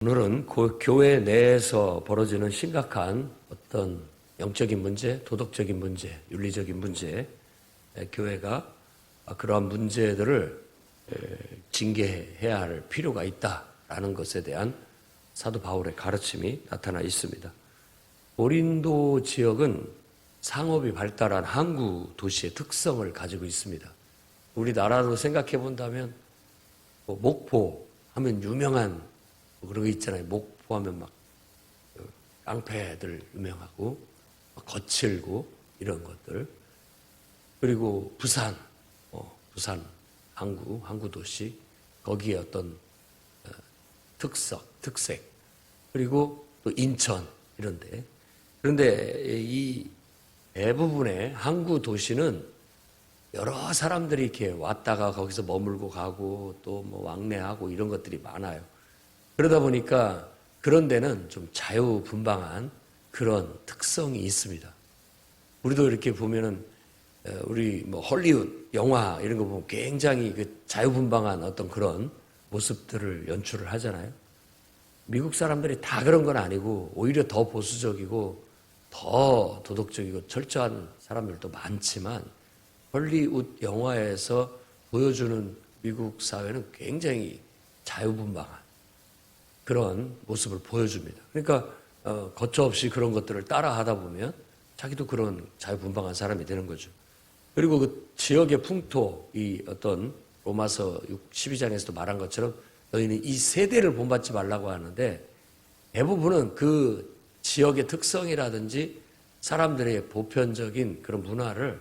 오늘은 교회 내에서 벌어지는 심각한 어떤 영적인 문제, 도덕적인 문제, 윤리적인 문제, 교회가 그러한 문제들을 징계해야 할 필요가 있다라는 것에 대한 사도 바울의 가르침이 나타나 있습니다. 고린도 지역은 상업이 발달한 항구 도시의 특성을 가지고 있습니다. 우리나라로 생각해 본다면 목포 하면 유명한 그런 거 있잖아요. 목포 하면 막 깡패들 유명하고 거칠고 이런 것들. 그리고 부산 항구 도시 거기에 어떤 특색 그리고 또 인천 이런데. 그런데 이 대부분의 항구 도시는 여러 사람들이 이렇게 왔다가 거기서 머물고 가고 또 뭐 왕래하고 이런 것들이 많아요. 그러다 보니까 그런 데는 좀 자유분방한 그런 특성이 있습니다. 우리도 이렇게 보면은 우리 뭐 헐리우드 영화 이런 거 보면 굉장히 그 자유분방한 어떤 그런 모습들을 연출을 하잖아요. 미국 사람들이 다 그런 건 아니고 오히려 더 보수적이고 더 도덕적이고 철저한 사람들도 많지만 헐리우드 영화에서 보여주는 미국 사회는 굉장히 자유분방한 그런 모습을 보여줍니다. 그러니까 거처없이 그런 것들을 따라 하다 보면 자기도 그런 자유분방한 사람이 되는 거죠. 그리고 그 지역의 풍토, 이 어떤 로마서 12장에서도 말한 것처럼 너희는 이 세대를 본받지 말라고 하는데 대부분은 그 지역의 특성이라든지 사람들의 보편적인 그런 문화를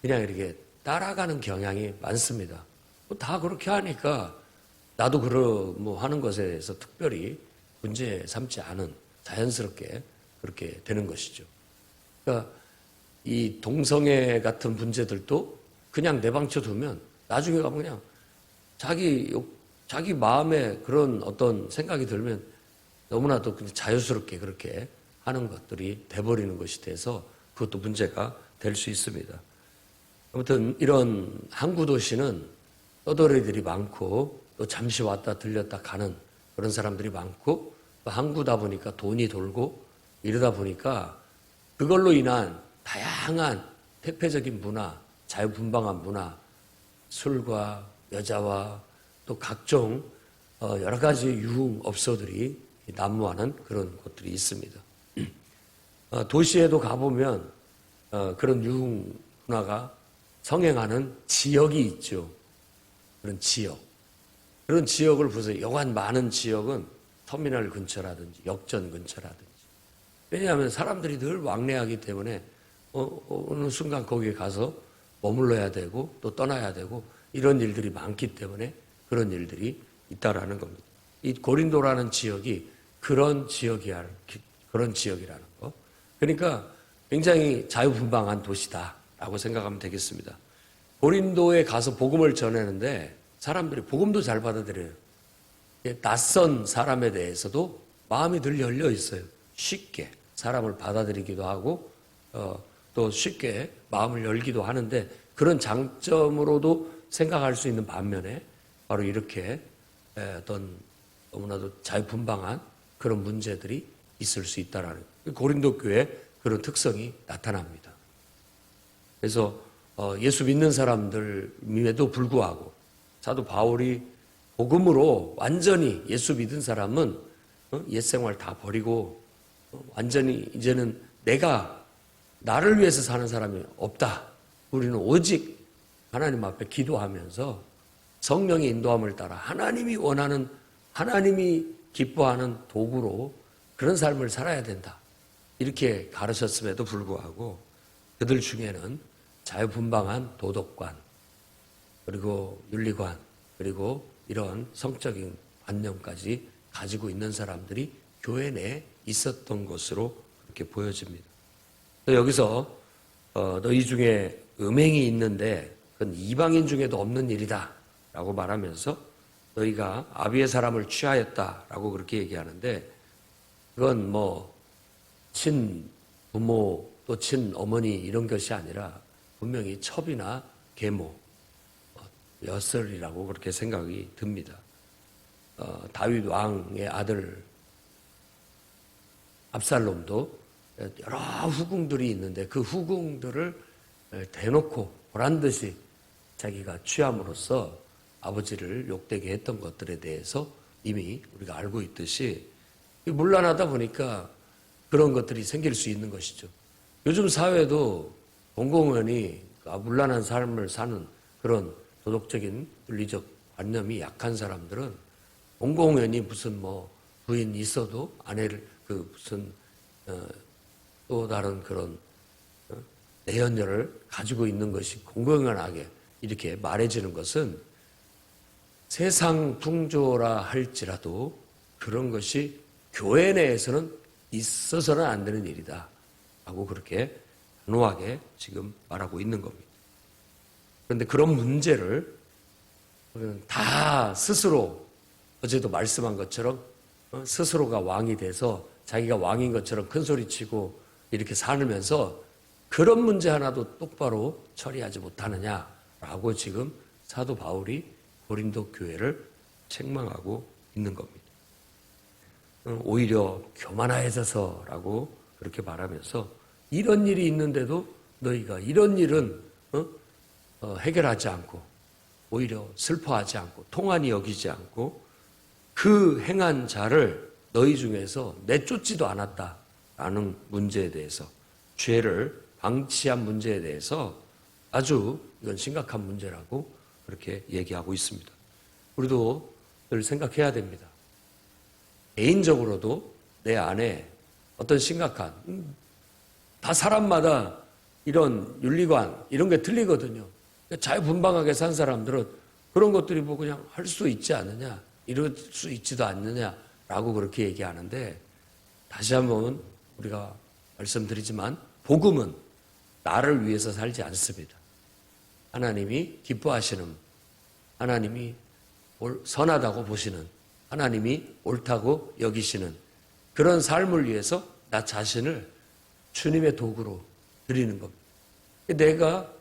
그냥 이렇게 따라가는 경향이 많습니다. 다 그렇게 하니까 나도 하는 것에 대해서 특별히 문제 삼지 않은 자연스럽게 그렇게 되는 것이죠. 그러니까 이 동성애 같은 문제들도 그냥 내방쳐 두면 나중에 가면 그냥 자기 마음에 그런 어떤 생각이 들면 너무나도 자유스럽게 그렇게 하는 것들이 돼버리는 것이 돼서 그것도 문제가 될 수 있습니다. 아무튼 이런 항구 도시는 떠돌이들이 많고 또 잠시 왔다 들렸다 가는 그런 사람들이 많고 또 항구다 보니까 돈이 돌고 이러다 보니까 그걸로 인한 다양한 퇴폐적인 문화, 자유분방한 문화, 술과 여자와 또 각종 여러 가지 유흥업소들이 난무하는 그런 곳들이 있습니다. 도시에도 가보면 그런 유흥 문화가 성행하는 지역이 있죠. 그런 지역을 보세요. 여간 많은 지역은 터미널 근처라든지 역전 근처라든지. 왜냐하면 사람들이 늘 왕래하기 때문에 어느 순간 거기에 가서 머물러야 되고 또 떠나야 되고 이런 일들이 많기 때문에 그런 일들이 있다라는 겁니다. 이 고린도라는 지역이 그런 지역이라는 거. 그러니까 굉장히 자유분방한 도시다라고 생각하면 되겠습니다. 고린도에 가서 복음을 전하는데 사람들이 복음도 잘 받아들여요. 낯선 사람에 대해서도 마음이 늘 열려 있어요. 쉽게 사람을 받아들이기도 하고 또 쉽게 마음을 열기도 하는데 그런 장점으로도 생각할 수 있는 반면에 바로 이렇게 어떤 너무나도 자유분방한 그런 문제들이 있을 수 있다라는 고린도 교회의 그런 특성이 나타납니다. 그래서 예수 믿는 사람들임에도 불구하고 사도 바울이 복음으로 완전히 예수 믿은 사람은 옛 생활 다 버리고 완전히 이제는 나를 위해서 사는 사람이 없다. 우리는 오직 하나님 앞에 기도하면서 성령의 인도함을 따라 하나님이 원하는 하나님이 기뻐하는 도구로 그런 삶을 살아야 된다. 이렇게 가르쳤음에도 불구하고 그들 중에는 자유분방한 도덕관 그리고 윤리관 그리고 이런 성적인 관념까지 가지고 있는 사람들이 교회 내에 있었던 것으로 그렇게 보여집니다. 여기서 너희 중에 음행이 있는데 그건 이방인 중에도 없는 일이다 라고 말하면서 너희가 아비의 사람을 취하였다 라고 그렇게 얘기하는데 그건 친부모 또 친어머니 이런 것이 아니라 분명히 첩이나 계모, 여설이라고 그렇게 생각이 듭니다. 다윗 왕의 아들 압살롬도 여러 후궁들이 있는데 그 후궁들을 대놓고 보란 듯이 자기가 취함으로써 아버지를 욕되게 했던 것들에 대해서 이미 우리가 알고 있듯이 문란하다 보니까 그런 것들이 생길 수 있는 것이죠. 요즘 사회도 공공연히 문란한 삶을 사는 그런 도덕적인 윤리적 관념이 약한 사람들은 공공연히 무슨 뭐 부인 있어도 아내를 무슨 또 다른 그런 내연녀를 가지고 있는 것이 공공연하게 이렇게 말해지는 것은 세상 풍조라 할지라도 그런 것이 교회 내에서는 있어서는 안 되는 일이다 라고 그렇게 단호하게 지금 말하고 있는 겁니다. 그런데 그런 문제를 다 스스로 어제도 말씀한 것처럼 스스로가 왕이 돼서 자기가 왕인 것처럼 큰소리치고 이렇게 살면서 그런 문제 하나도 똑바로 처리하지 못하느냐라고 지금 사도 바울이 고린도 교회를 책망하고 있는 겁니다. 오히려 교만해져서라고 그렇게 말하면서 이런 일이 있는데도 너희가 이런 일은 해결하지 않고 오히려 슬퍼하지 않고 통한이 여기지 않고 그 행한 자를 너희 중에서 내쫓지도 않았다라는 문제에 대해서 죄를 방치한 문제에 대해서 아주 이건 심각한 문제라고 그렇게 얘기하고 있습니다. 우리도 늘 생각해야 됩니다. 개인적으로도 내 안에 어떤 심각한 다 사람마다 이런 윤리관 이런 게 틀리거든요. 자유분방하게 산 사람들은 그런 것들이 뭐 그냥 할 수 있지 않느냐 이럴 수 있지도 않느냐라고 그렇게 얘기하는데 다시 한번 우리가 말씀드리지만 복음은 나를 위해서 살지 않습니다. 하나님이 기뻐하시는 하나님이 선하다고 보시는 하나님이 옳다고 여기시는 그런 삶을 위해서 나 자신을 주님의 도구로 드리는 겁니다. 내가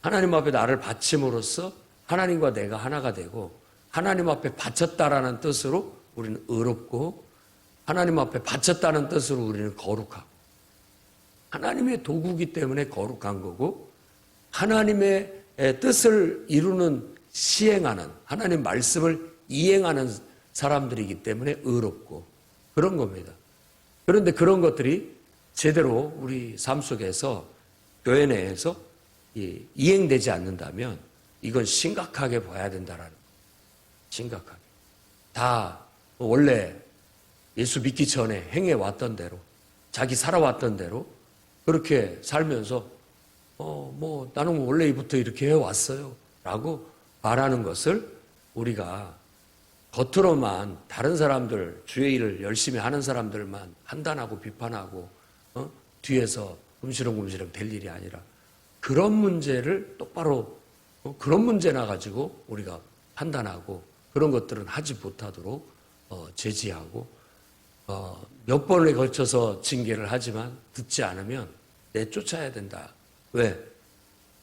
하나님 앞에 나를 바침으로써 하나님과 내가 하나가 되고 하나님 앞에 바쳤다라는 뜻으로 우리는 의롭고 하나님 앞에 바쳤다는 뜻으로 우리는 거룩하고 하나님의 도구이기 때문에 거룩한 거고 하나님의 뜻을 이루는 시행하는 하나님 말씀을 이행하는 사람들이기 때문에 의롭고 그런 겁니다. 그런데 그런 것들이 제대로 우리 삶 속에서 교회 내에서 이행되지 않는다면 이건 심각하게 봐야 된다라는 거예요. 심각하게. 다 원래 예수 믿기 전에 행해왔던 대로 자기 살아왔던 대로 그렇게 살면서 뭐 나는 원래부터 이렇게 해왔어요 라고 말하는 것을 우리가 겉으로만 다른 사람들 주의 일을 열심히 하는 사람들만 판단하고 비판하고 뒤에서 금시렁금시렁 될 일이 아니라 그런 문제를 똑바로 그런 문제나 가지고 우리가 판단하고 그런 것들은 하지 못하도록 제지하고 몇 번에 걸쳐서 징계를 하지만 듣지 않으면 내쫓아야 된다. 왜?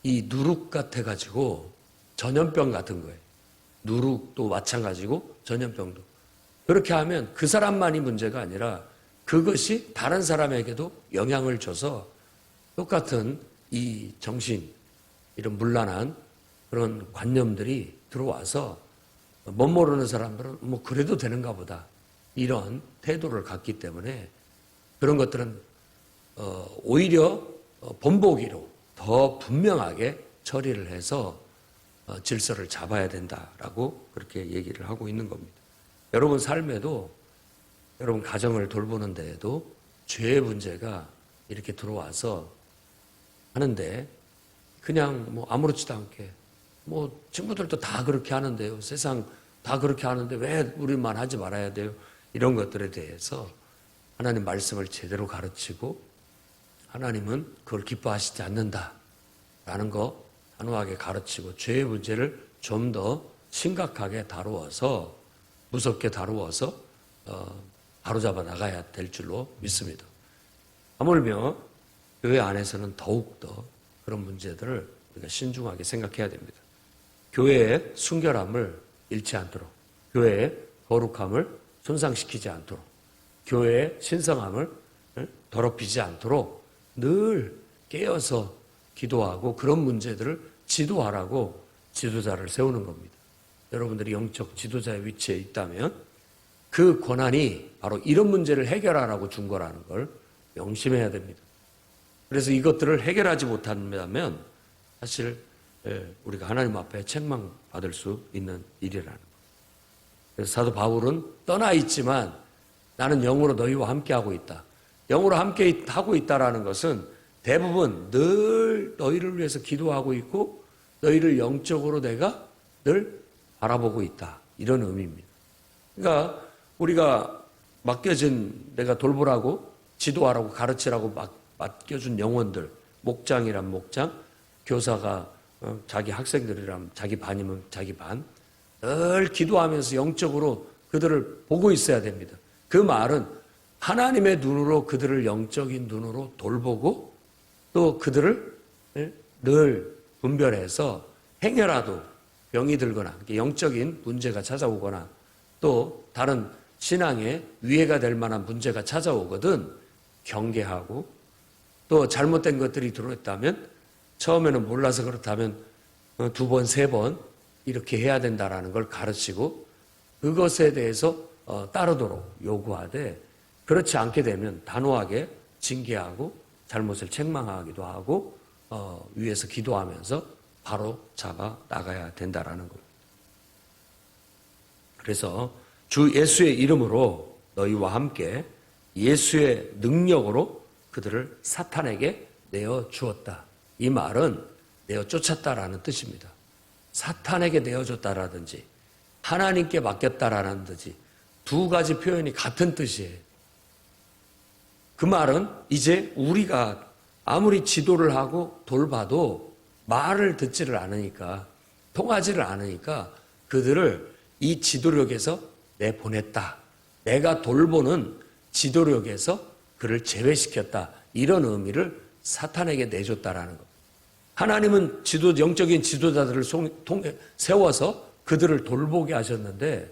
이 누룩 같아가지고 전염병 같은 거예요. 누룩도 마찬가지고 전염병도. 그렇게 하면 그 사람만이 문제가 아니라 그것이 다른 사람에게도 영향을 줘서 똑같은 이 정신, 이런 문란한 그런 관념들이 들어와서 못 모르는 사람들은 뭐 그래도 되는가 보다. 이런 태도를 갖기 때문에 그런 것들은 오히려 본보기로 더 분명하게 처리를 해서 질서를 잡아야 된다라고 그렇게 얘기를 하고 있는 겁니다. 여러분 삶에도 여러분 가정을 돌보는 데에도 죄의 문제가 이렇게 들어와서 하는데 그냥 뭐 아무렇지도 않게 뭐 친구들도 다 그렇게 하는데요. 세상 다 그렇게 하는데 왜 우리만 하지 말아야 돼요? 이런 것들에 대해서 하나님 말씀을 제대로 가르치고 하나님은 그걸 기뻐하시지 않는다라는 거 단호하게 가르치고 죄의 문제를 좀 더 심각하게 다루어서 무섭게 다루어서 바로잡아 나가야 될 줄로 믿습니다. 하물며 교회 안에서는 더욱더 그런 문제들을 우리가 신중하게 생각해야 됩니다. 교회의 순결함을 잃지 않도록 교회의 거룩함을 손상시키지 않도록, 교회의 신성함을 더럽히지 않도록 늘 깨어서 기도하고 그런 문제들을 지도하라고 지도자를 세우는 겁니다. 여러분들이 영적 지도자의 위치에 있다면 그 권한이 바로 이런 문제를 해결하라고 준 거라는 걸 명심해야 됩니다. 그래서 이것들을 해결하지 못한다면 사실 우리가 하나님 앞에 책망받을 수 있는 일이라는 거예요. 그래서 사도 바울은 떠나 있지만 나는 영으로 너희와 함께하고 있다. 영으로 함께 하고 있다라는 것은 대부분 늘 너희를 위해서 기도하고 있고 너희를 영적으로 내가 늘 바라보고 있다. 이런 의미입니다. 그러니까 우리가 맡겨진 내가 돌보라고 지도하라고 가르치라고 맡겨준 영혼들, 목장이란 목장, 교사가 자기 학생들이라면 자기 반이면 자기 반, 늘 기도하면서 영적으로 그들을 보고 있어야 됩니다. 그 말은 하나님의 눈으로 그들을 영적인 눈으로 돌보고 또 그들을 늘 분별해서 행여라도 병이 들거나 영적인 문제가 찾아오거나 또 다른 신앙에 위해가 될 만한 문제가 찾아오거든 경계하고 또 잘못된 것들이 들어있다면 처음에는 몰라서 그렇다면 2번, 3번 이렇게 해야 된다라는 걸 가르치고 그것에 대해서 따르도록 요구하되 그렇지 않게 되면 단호하게 징계하고 잘못을 책망하기도 하고 위에서 기도하면서 바로 잡아 나가야 된다라는 겁니다. 그래서 주 예수의 이름으로 너희와 함께 예수의 능력으로 그들을 사탄에게 내어 주었다. 이 말은 내어 쫓았다라는 뜻입니다. 사탄에게 내어줬다라든지 하나님께 맡겼다라는 듯이 두 가지 표현이 같은 뜻이에요. 그 말은 이제 우리가 아무리 지도를 하고 돌봐도 말을 듣지를 않으니까 통하지를 않으니까 그들을 이 지도력에서 내보냈다. 내가 돌보는 지도력에서 그를 제외시켰다. 이런 의미를 사탄에게 내줬다라는 것. 하나님은 영적인 지도자들을 통해 세워서 그들을 돌보게 하셨는데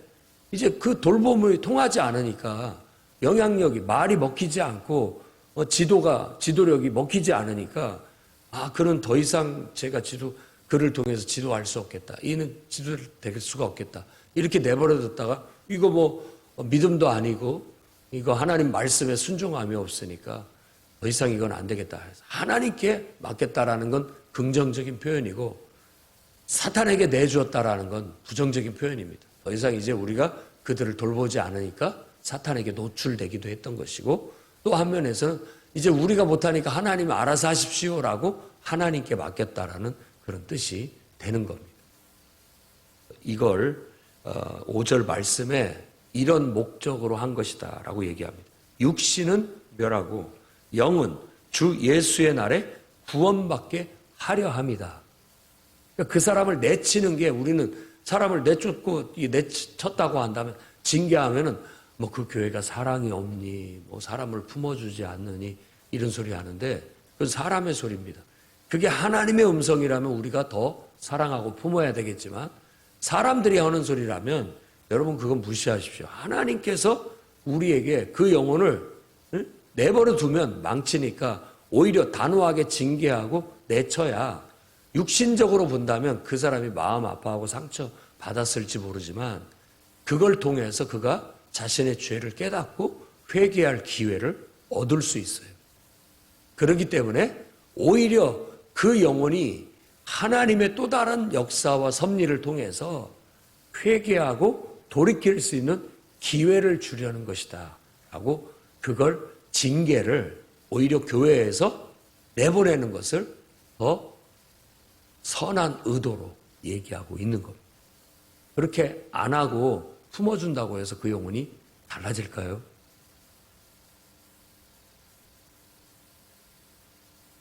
이제 그 돌봄이 통하지 않으니까 영향력이 말이 먹히지 않고 지도력이 먹히지 않으니까 그는 더 이상 제가 그를 통해서 지도할 수 없겠다. 이는 지도를 될 수가 없겠다. 이렇게 내버려뒀다가 이거 믿음도 아니고 이거 하나님 말씀에 순종함이 없으니까 더 이상 이건 안 되겠다. 하나님께 맡겼다라는 건 긍정적인 표현이고 사탄에게 내주었다라는 건 부정적인 표현입니다. 더 이상 이제 우리가 그들을 돌보지 않으니까 사탄에게 노출되기도 했던 것이고 또 한면에서는 이제 우리가 못하니까 하나님이 알아서 하십시오라고 하나님께 맡겼다라는 그런 뜻이 되는 겁니다. 이걸 5절 말씀에 이런 목적으로 한 것이다 라고 얘기합니다. 육신은 멸하고 영은 주 예수의 날에 구원받게 하려 함이다. 그러니까 그 사람을 내치는 게 우리는 사람을 내쳤다고 한다면 징계하면은 그 교회가 사랑이 없니, 사람을 품어주지 않느니 이런 소리 하는데 그건 사람의 소리입니다. 그게 하나님의 음성이라면 우리가 더 사랑하고 품어야 되겠지만 사람들이 하는 소리라면 여러분 그건 무시하십시오. 하나님께서 우리에게 그 영혼을 내버려 두면 망치니까 오히려 단호하게 징계하고 내쳐야 육신적으로 본다면 그 사람이 마음 아파하고 상처 받았을지 모르지만 그걸 통해서 그가 자신의 죄를 깨닫고 회개할 기회를 얻을 수 있어요. 그렇기 때문에 오히려 그 영혼이 하나님의 또 다른 역사와 섭리를 통해서 회개하고 돌이킬 수 있는 기회를 주려는 것이다 라고 그걸 징계를 오히려 교회에서 내보내는 것을 더 선한 의도로 얘기하고 있는 겁니다. 그렇게 안 하고 품어준다고 해서 그 영혼이 달라질까요?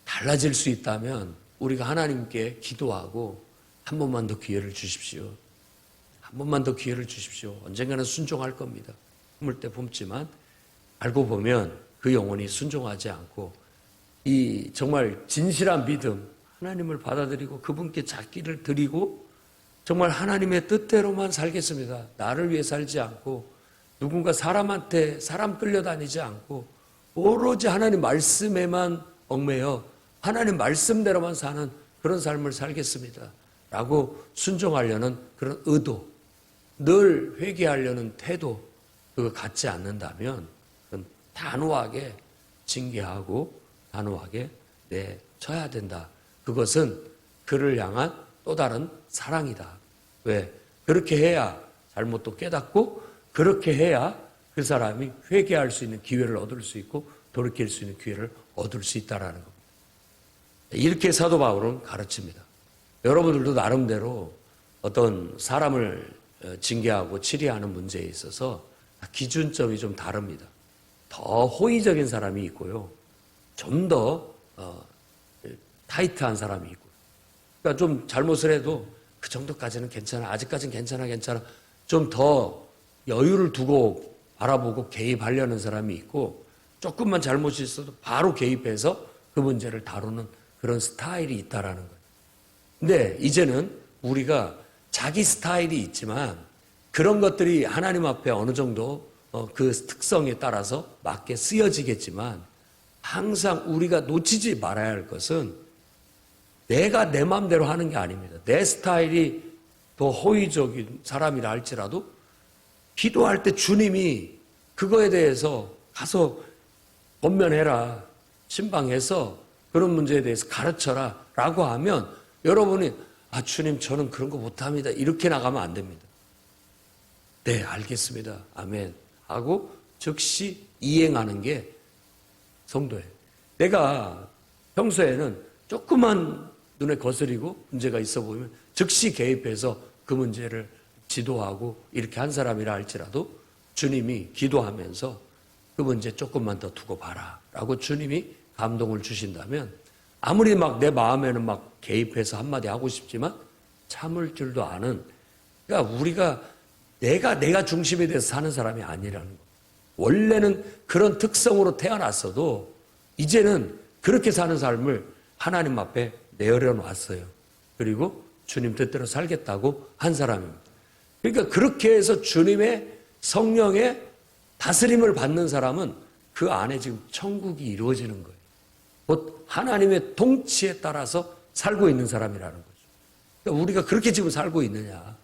달라질 수 있다면 우리가 하나님께 기도하고 한 번만 더 기회를 주십시오. 한 번만 더 기회를 주십시오. 언젠가는 순종할 겁니다. 품을 때 품지만 알고 보면 그 영혼이 순종하지 않고 이 정말 진실한 믿음, 하나님을 받아들이고 그분께 자기를 드리고 정말 하나님의 뜻대로만 살겠습니다. 나를 위해 살지 않고 누군가 사람한테 사람 끌려다니지 않고 오로지 하나님 말씀에만 얽매여 하나님 말씀대로만 사는 그런 삶을 살겠습니다. 라고 순종하려는 그런 의도, 늘 회개하려는 태도, 그거 갖지 않는다면 그건 단호하게 징계하고 단호하게 내쳐야 된다. 그것은 그를 향한 또 다른 사랑이다. 왜? 그렇게 해야 잘못도 깨닫고 그렇게 해야 그 사람이 회개할 수 있는 기회를 얻을 수 있고 돌이킬 수 있는 기회를 얻을 수 있다는 겁니다. 이렇게 사도 바울은 가르칩니다. 여러분들도 나름대로 어떤 사람을 징계하고 치리하는 문제에 있어서 기준점이 좀 다릅니다. 더 호의적인 사람이 있고요. 좀 더 타이트한 사람이 있고. 그러니까 좀 잘못을 해도 그 정도까지는 괜찮아. 아직까지는 괜찮아. 좀 더 여유를 두고 바라보고 개입하려는 사람이 있고 조금만 잘못이 있어도 바로 개입해서 그 문제를 다루는 그런 스타일이 있다라는 거예요. 근데 이제는 우리가 자기 스타일이 있지만 그런 것들이 하나님 앞에 어느 정도 그 특성에 따라서 맞게 쓰여지겠지만 항상 우리가 놓치지 말아야 할 것은 내가 내 마음대로 하는 게 아닙니다. 내 스타일이 더 호의적인 사람이라 할지라도 기도할 때 주님이 그거에 대해서 가서 권면해라, 신방해서 그런 문제에 대해서 가르쳐라 라고 하면 여러분이 주님 저는 그런 거 못합니다. 이렇게 나가면 안 됩니다. 네, 알겠습니다. 아멘 하고 즉시 이행하는 게 성도예요. 내가 평소에는 조그만 눈에 거스리고 문제가 있어 보이면 즉시 개입해서 그 문제를 지도하고 이렇게 한 사람이라 할지라도 주님이 기도하면서 그 문제 조금만 더 두고 봐라 라고 주님이 감동을 주신다면 아무리 막 내 마음에는 막 개입해서 한마디 하고 싶지만 참을 줄도 아는, 그러니까 우리가 내가 중심에 대해서 사는 사람이 아니라는 거. 원래는 그런 특성으로 태어났어도 이제는 그렇게 사는 삶을 하나님 앞에 내어려놨어요. 그리고 주님 뜻대로 살겠다고 한 사람입니다. 그러니까 그렇게 해서 주님의 성령의 다스림을 받는 사람은 그 안에 지금 천국이 이루어지는 거예요. 곧 하나님의 통치에 따라서 살고 있는 사람이라는 거죠. 그러니까 우리가 그렇게 지금 살고 있느냐.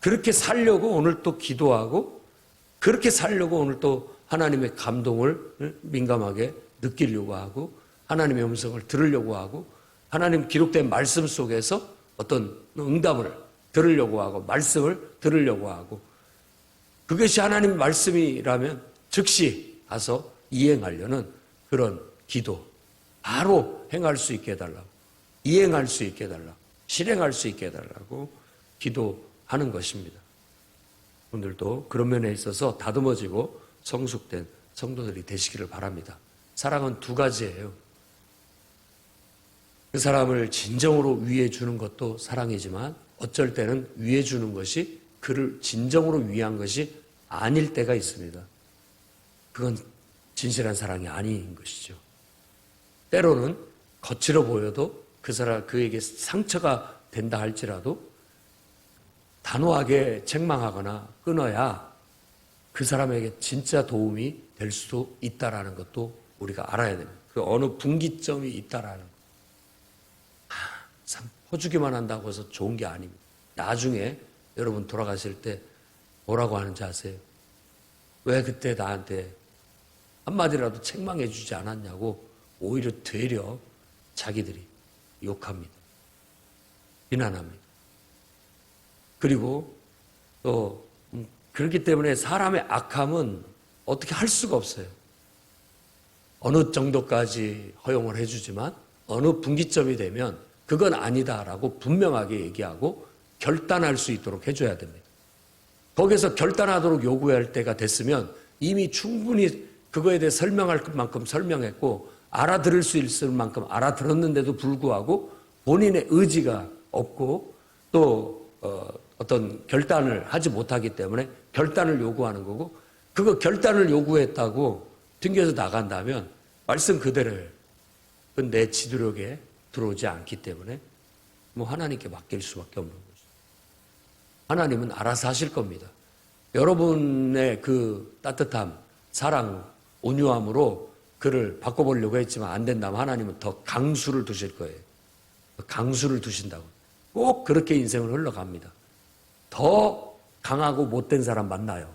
그렇게 살려고 오늘 또 기도하고 그렇게 살려고 오늘 또 하나님의 감동을 민감하게 느끼려고 하고 하나님의 음성을 들으려고 하고 하나님 기록된 말씀 속에서 어떤 응답을 들으려고 하고 말씀을 들으려고 하고 그것이 하나님 말씀이라면 즉시 가서 이행하려는 그런 기도, 바로 행할 수 있게 해달라고, 이행할 수 있게 해달라고, 실행할 수 있게 해달라고 기도하는 것입니다. 오늘도 그런 면에 있어서 다듬어지고 성숙된 성도들이 되시기를 바랍니다. 사랑은 두 가지예요. 그 사람을 진정으로 위해 주는 것도 사랑이지만 어쩔 때는 위해 주는 것이 그를 진정으로 위한 것이 아닐 때가 있습니다. 그건 진실한 사랑이 아닌 것이죠. 때로는 거칠어 보여도 그에게 상처가 된다 할지라도 단호하게 책망하거나 끊어야 그 사람에게 진짜 도움이 될 수도 있다라는 것도 우리가 알아야 됩니다. 그 어느 분기점이 있다라는 것. 참 퍼주기만 한다고 해서 좋은 게 아닙니다. 나중에 여러분 돌아가실 때 뭐라고 하는지 아세요? 왜 그때 나한테 한마디라도 책망해 주지 않았냐고 오히려 되려 자기들이 욕합니다. 비난합니다. 그리고 또 그렇기 때문에 사람의 악함은 어떻게 할 수가 없어요. 어느 정도까지 허용을 해주지만 어느 분기점이 되면 그건 아니다라고 분명하게 얘기하고 결단할 수 있도록 해줘야 됩니다. 거기서 결단하도록 요구할 때가 됐으면 이미 충분히 그거에 대해 설명할 만큼 설명했고 알아들을 수 있을 만큼 알아들었는데도 불구하고 본인의 의지가 없고 또 어떤 결단을 하지 못하기 때문에 결단을 요구하는 거고 그거 결단을 요구했다고 튕겨서 나간다면 말씀 그대로예요. 그건 내 지도력에 들어오지 않기 때문에 하나님께 맡길 수밖에 없는 거죠. 하나님은 알아서 하실 겁니다. 여러분의 그 따뜻함, 사랑, 온유함으로 그를 바꿔보려고 했지만 안 된다면 하나님은 더 강수를 두실 거예요. 강수를 두신다고. 꼭 그렇게 인생을 흘러갑니다. 더 강하고 못된 사람 만나요.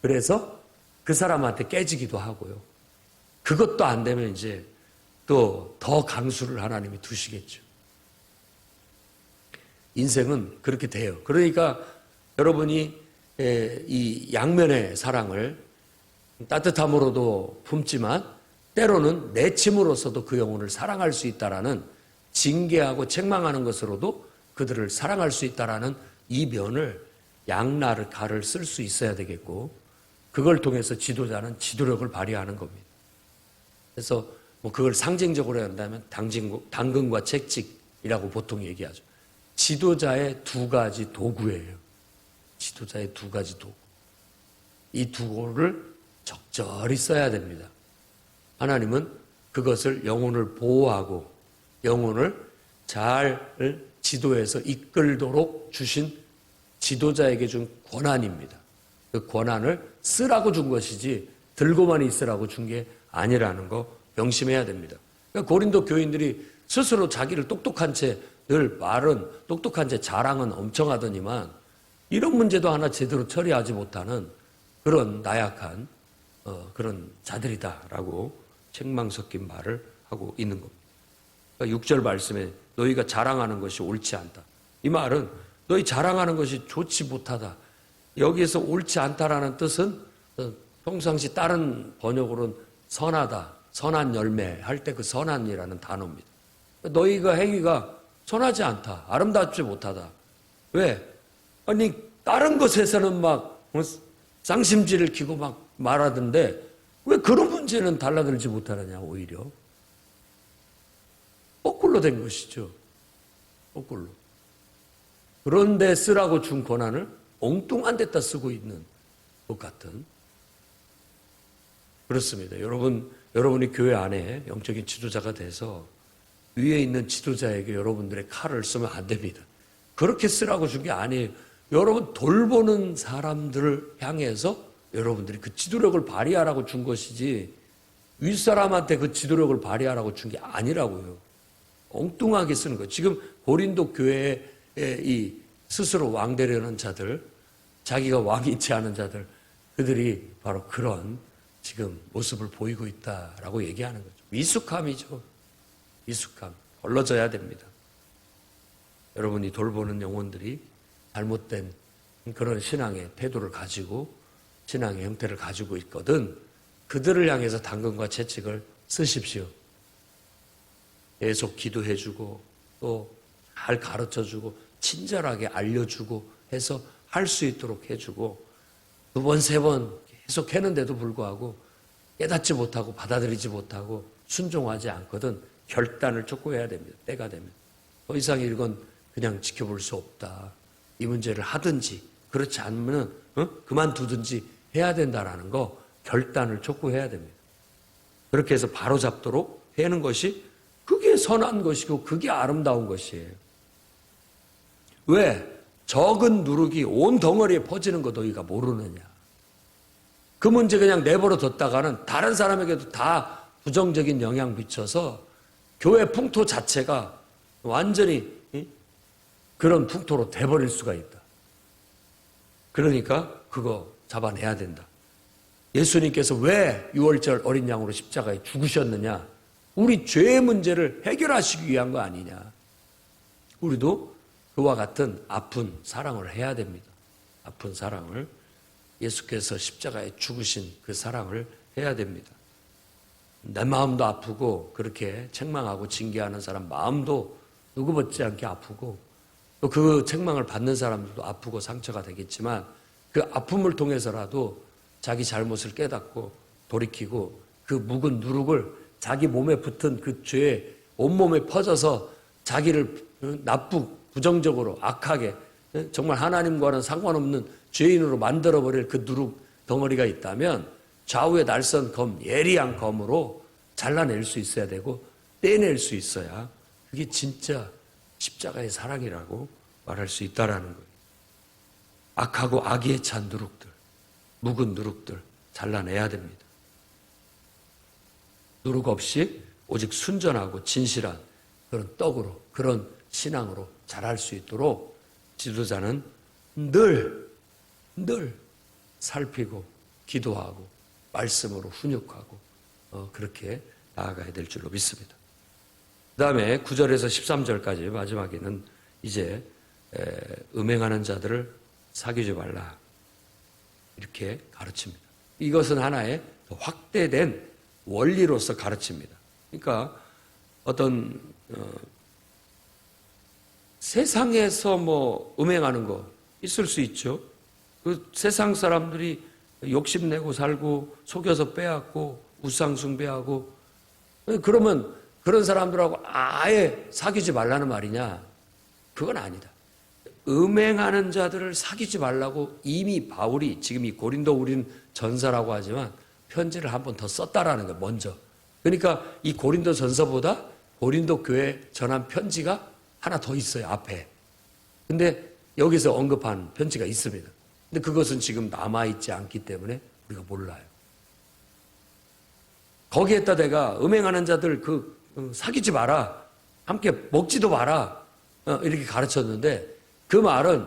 그래서 그 사람한테 깨지기도 하고요. 그것도 안 되면 이제 또 더 강수를 하나님이 두시겠죠. 인생은 그렇게 돼요. 그러니까 여러분이 이 양면의 사랑을 따뜻함으로도 품지만 때로는 내침으로써도 그 영혼을 사랑할 수 있다라는, 징계하고 책망하는 것으로도 그들을 사랑할 수 있다라는 이 면을 양날의 칼을 쓸 수 있어야 되겠고, 그걸 통해서 지도자는 지도력을 발휘하는 겁니다. 그래서 뭐 그걸 상징적으로 한다면 당근과 채찍이라고 보통 얘기하죠. 지도자의 두 가지 도구예요. 지도자의 두 가지 도구. 이 도구를 적절히 써야 됩니다. 하나님은 그것을 영혼을 보호하고 영혼을 잘 지도해서 이끌도록 주신 지도자에게 준 권한입니다. 그 권한을 쓰라고 준 것이지 들고만 있으라고 준 게 아니라는 거 명심해야 됩니다. 그러니까 고린도 교인들이 스스로 자기를 똑똑한 채 늘 말은 똑똑한 채 자랑은 엄청 하더니만 이런 문제도 하나 제대로 처리하지 못하는 그런 나약한 그런 자들이다라고 책망 섞인 말을 하고 있는 겁니다. 그러니까 6절 말씀에 너희가 자랑하는 것이 옳지 않다. 이 말은 너희 자랑하는 것이 좋지 못하다. 여기에서 옳지 않다라는 뜻은 평상시 다른 번역으로는 선하다, 선한 열매 할 때 그 선한이라는 단어입니다. 너희가 행위가 선하지 않다, 아름답지 못하다. 왜? 아니 다른 것에서는 막 쌍심지를 키고 막 말하던데 왜 그런 문제는 달라들지 못하느냐. 오히려 거꾸로 된 것이죠. 거꾸로. 그런데 쓰라고 준 권한을 엉뚱한 데다 쓰고 있는 것 같은. 그렇습니다. 여러분이 교회 안에 영적인 지도자가 돼서 위에 있는 지도자에게 여러분들의 칼을 쓰면 안 됩니다. 그렇게 쓰라고 준 게 아니에요. 여러분 돌보는 사람들을 향해서 여러분들이 그 지도력을 발휘하라고 준 것이지 윗사람한테 그 지도력을 발휘하라고 준 게 아니라고요. 엉뚱하게 쓰는 거예요. 지금 고린도 교회에 이 스스로 왕 되려는 자들, 자기가 왕이지 않은 자들, 그들이 바로 그런 지금 모습을 보이고 있다라고 얘기하는 거죠. 미숙함이죠. 미숙함. 걸러져야 됩니다. 여러분이 돌보는 영혼들이 잘못된 그런 신앙의 태도를 가지고 신앙의 형태를 가지고 있거든 그들을 향해서 당근과 채찍을 쓰십시오. 계속 기도해주고 또 잘 가르쳐주고 친절하게 알려주고 해서 할 수 있도록 해주고 두 번, 세 번 계속 했는데도 불구하고 깨닫지 못하고 받아들이지 못하고 순종하지 않거든 결단을 촉구해야 됩니다. 때가 되면. 더 이상 이건 그냥 지켜볼 수 없다. 이 문제를 하든지 그렇지 않으면 그만두든지 해야 된다라는 거 결단을 촉구해야 됩니다. 그렇게 해서 바로잡도록 하는 것이 그게 선한 것이고 그게 아름다운 것이에요. 왜? 적은 누룩이 온 덩어리에 퍼지는 거 너희가 모르느냐. 그 문제 그냥 내버려 뒀다가는 다른 사람에게도 다 부정적인 영향 미쳐서 교회 풍토 자체가 완전히 그런 풍토로 돼버릴 수가 있다. 그러니까 그거 잡아내야 된다. 예수님께서 왜 6월절 어린 양으로 십자가에 죽으셨느냐? 우리 죄의 문제를 해결하시기 위한 거 아니냐? 우리도 그와 같은 아픈 사랑을 해야 됩니다. 아픈 사랑을, 예수께서 십자가에 죽으신 그 사랑을 해야 됩니다. 내 마음도 아프고 그렇게 책망하고 징계하는 사람 마음도 누구 못지 않게 아프고 또 그 책망을 받는 사람들도 아프고 상처가 되겠지만 그 아픔을 통해서라도 자기 잘못을 깨닫고 돌이키고 그 묵은 누룩을 자기 몸에 붙은 그 죄에 온몸에 퍼져서 자기를 부정적으로 악하게 정말 하나님과는 상관없는 죄인으로 만들어버릴 그 누룩 덩어리가 있다면 좌우의 날선 검, 예리한 검으로 잘라낼 수 있어야 되고 떼낼 수 있어야 그게 진짜 십자가의 사랑이라고 말할 수 있다라는 거예요. 악하고 악의에 찬 누룩들, 묵은 누룩들 잘라내야 됩니다. 누룩 없이 오직 순전하고 진실한 그런 떡으로, 그런 신앙으로 자랄 수 있도록 지도자는 늘 살피고 기도하고 말씀으로 훈육하고 그렇게 나아가야 될 줄로 믿습니다. 그 다음에 9절에서 13절까지 마지막에는 이제 음행하는 자들을 사귀지 말라 이렇게 가르칩니다. 이것은 하나의 확대된 원리로서 가르칩니다. 그러니까 어떤 세상에서 뭐 음행하는 거 있을 수 있죠. 그 세상 사람들이 욕심내고 살고 속여서 빼앗고 우상 숭배하고, 그러면 그런 사람들하고 아예 사귀지 말라는 말이냐? 그건 아니다. 음행하는 자들을 사귀지 말라고 이미 바울이 지금 이 고린도 우린 전서라고 하지만 편지를 한 번 더 썼다라는 거예요. 먼저. 그러니까 이 고린도 전서보다 고린도 교회에 전한 편지가 하나 더 있어요. 앞에. 근데 여기서 언급한 편지가 있습니다. 근데 그것은 지금 남아있지 않기 때문에 우리가 몰라요. 거기에다 내가 음행하는 자들 사귀지 마라. 함께 먹지도 마라. 이렇게 가르쳤는데 그 말은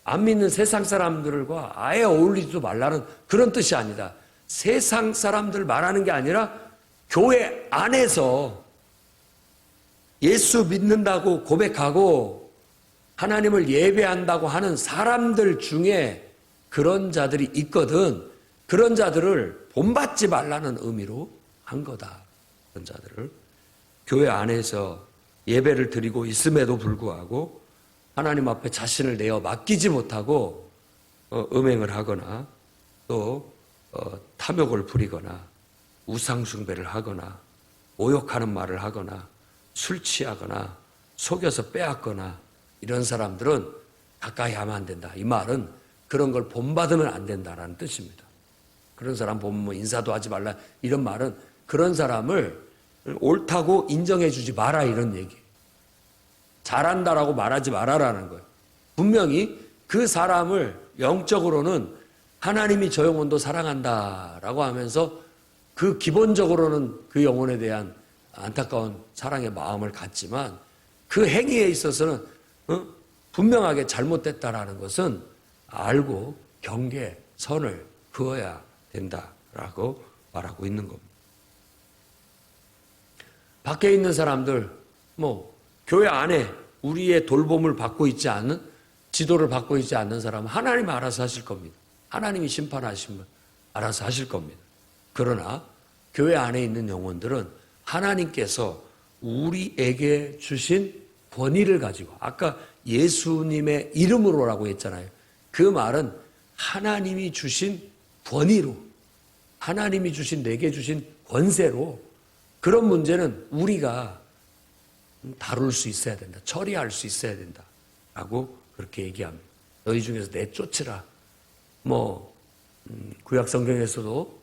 안 믿는 세상 사람들과 아예 어울리지도 말라는 그런 뜻이 아니다. 세상 사람들 말하는 게 아니라 교회 안에서 예수 믿는다고 고백하고 하나님을 예배한다고 하는 사람들 중에 그런 자들이 있거든. 그런 자들을 본받지 말라는 의미로 한 거다. 그런 자들을 교회 안에서 예배를 드리고 있음에도 불구하고 하나님 앞에 자신을 내어 맡기지 못하고 음행을 하거나 또 탐욕을 부리거나 우상숭배를 하거나 모욕하는 말을 하거나 술 취하거나 속여서 빼앗거나 이런 사람들은 가까이 하면 안 된다. 이 말은 그런 걸 본받으면 안 된다라는 뜻입니다. 그런 사람 보면 뭐 인사도 하지 말라 이런 말은 그런 사람을 옳다고 인정해 주지 마라 이런 얘기예요. 잘한다라고 말하지 마라라는 거예요. 분명히 그 사람을 영적으로는 하나님이 저 영혼도 사랑한다라고 하면서 그 기본적으로는 그 영혼에 대한 안타까운 사랑의 마음을 갖지만 그 행위에 있어서는 분명하게 잘못됐다라는 것은 알고 경계, 선을 그어야 된다라고 말하고 있는 겁니다. 밖에 있는 사람들, 교회 안에 우리의 돌봄을 받고 있지 않는, 지도를 받고 있지 않는 사람은 하나님 알아서 하실 겁니다. 하나님이 심판하시면 알아서 하실 겁니다. 그러나 교회 안에 있는 영혼들은 하나님께서 우리에게 주신 권위를 가지고, 아까 예수님의 이름으로라고 했잖아요. 그 말은 하나님이 주신 권위로, 하나님이 주신 내게 주신 권세로 그런 문제는 우리가 다룰 수 있어야 된다. 처리할 수 있어야 된다. 라고 그렇게 얘기합니다. 너희 중에서 내쫓으라. 구약 성경에서도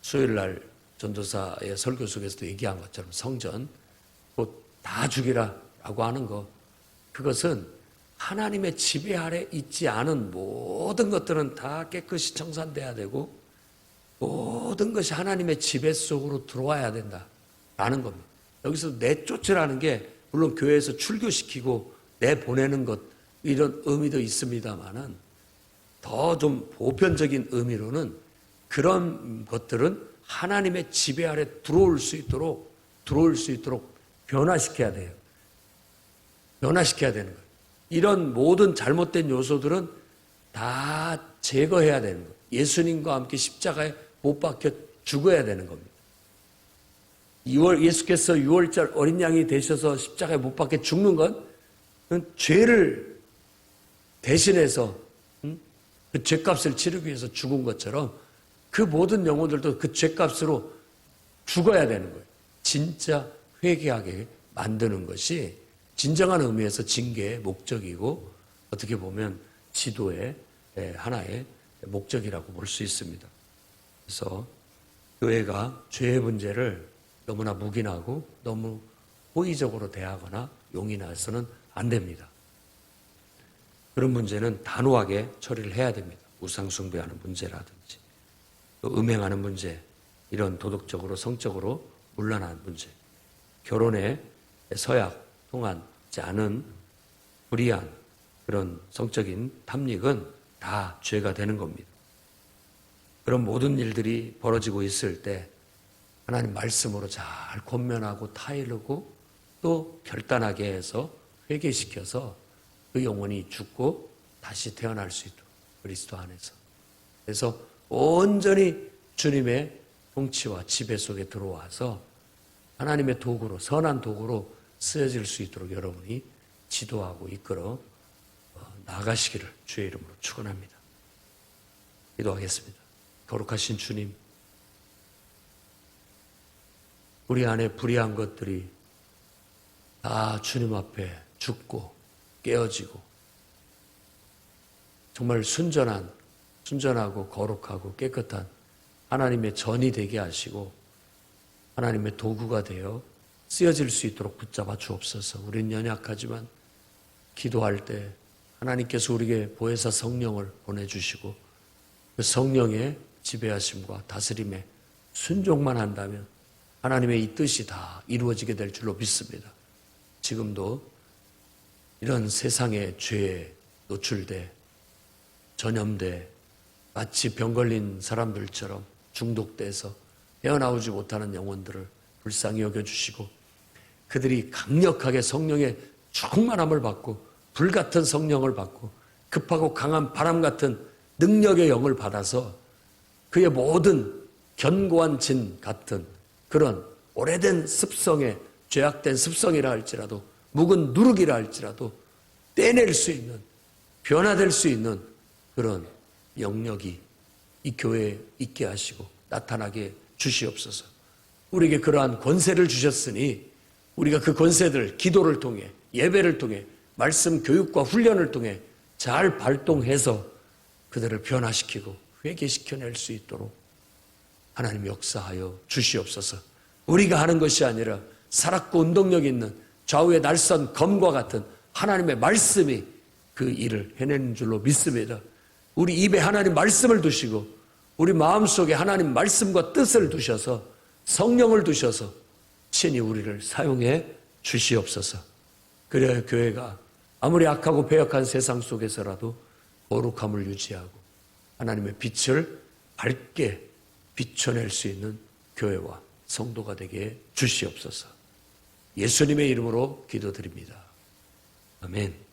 수요일날 전도사의 설교 속에서도 얘기한 것처럼 성전 곧 다 죽이라 라고 하는 거, 그것은 하나님의 지배 아래 있지 않은 모든 것들은 다 깨끗이 청산돼야 되고 모든 것이 하나님의 지배 속으로 들어와야 된다라는 겁니다. 여기서 내쫓으라는 게 물론 교회에서 출교시키고 내보내는 것 이런 의미도 있습니다만은 더 좀 보편적인 의미로는 그런 것들은 하나님의 지배 아래 들어올 수 있도록 변화시켜야 돼요. 변화시켜야 되는 거예요. 이런 모든 잘못된 요소들은 다 제거해야 되는 거예요. 예수님과 함께 십자가에 못 박혀 죽어야 되는 겁니다. 예수께서 6월절 어린 양이 되셔서 십자가에 못 박혀 죽는 건 죄를 대신해서 그 죄값을 치르기 위해서 죽은 것처럼 그 모든 영혼들도 그 죄값으로 죽어야 되는 거예요. 진짜 회개하게 만드는 것이 진정한 의미에서 징계의 목적이고 어떻게 보면 지도의 하나의 목적이라고 볼 수 있습니다. 그래서 교회가 죄의 문제를 너무나 묵인하고 너무 호의적으로 대하거나 용인해서는 안 됩니다. 그런 문제는 단호하게 처리를 해야 됩니다. 우상숭배하는 문제라든지 또 음행하는 문제, 이런 도덕적으로 성적으로 문란한 문제, 결혼에 서약 통하지 않은 불이한 그런 성적인 탐닉은 다 죄가 되는 겁니다. 그런 모든 일들이 벌어지고 있을 때 하나님 말씀으로 잘 권면하고 타이르고 또 결단하게 해서 회개시켜서 그 영혼이 죽고 다시 태어날 수 있도록 그리스도 안에서. 그래서 온전히 주님의 통치와 지배 속에 들어와서 하나님의 도구로, 선한 도구로 쓰여질 수 있도록 여러분이 지도하고 이끌어 나아가시기를 주의 이름으로 축원합니다. 기도하겠습니다. 거룩하신 주님, 우리 안에 불의한 것들이 다 주님 앞에 죽고 깨어지고 정말 순전하고 거룩하고 깨끗한 하나님의 전이 되게 하시고 하나님의 도구가 되어 쓰여질 수 있도록 붙잡아 주옵소서. 우린 연약하지만 기도할 때 하나님께서 우리에게 보혜사 성령을 보내주시고 그 성령의 지배하심과 다스림에 순종만 한다면 하나님의 이 뜻이 다 이루어지게 될 줄로 믿습니다. 지금도 이런 세상의 죄에 노출돼 전염돼 마치 병 걸린 사람들처럼 중독돼서 헤어나오지 못하는 영혼들을 불쌍히 여겨주시고 그들이 강력하게 성령의 충만함을 받고 불같은 성령을 받고 급하고 강한 바람 같은 능력의 영을 받아서 그의 모든 견고한 진 같은 그런 오래된 습성의 죄악된 습성이라 할지라도 묵은 누룩이라 할지라도 떼낼 수 있는 변화될 수 있는 그런 영역이 이 교회에 있게 하시고 나타나게 주시옵소서. 우리에게 그러한 권세를 주셨으니 우리가 그 권세들 기도를 통해 예배를 통해 말씀 교육과 훈련을 통해 잘 발동해서 그들을 변화시키고 회개시켜낼 수 있도록 하나님 역사하여 주시옵소서. 우리가 하는 것이 아니라 살았고 운동력 있는 좌우의 날선 검과 같은 하나님의 말씀이 그 일을 해내는 줄로 믿습니다. 우리 입에 하나님 말씀을 두시고 우리 마음속에 하나님 말씀과 뜻을 두셔서 성령을 두셔서 친히 우리를 사용해 주시옵소서. 그래야 교회가 아무리 악하고 배역한 세상 속에서라도 거룩함을 유지하고 하나님의 빛을 밝게 비춰낼 수 있는 교회와 성도가 되게 주시옵소서. 예수님의 이름으로 기도드립니다. 아멘.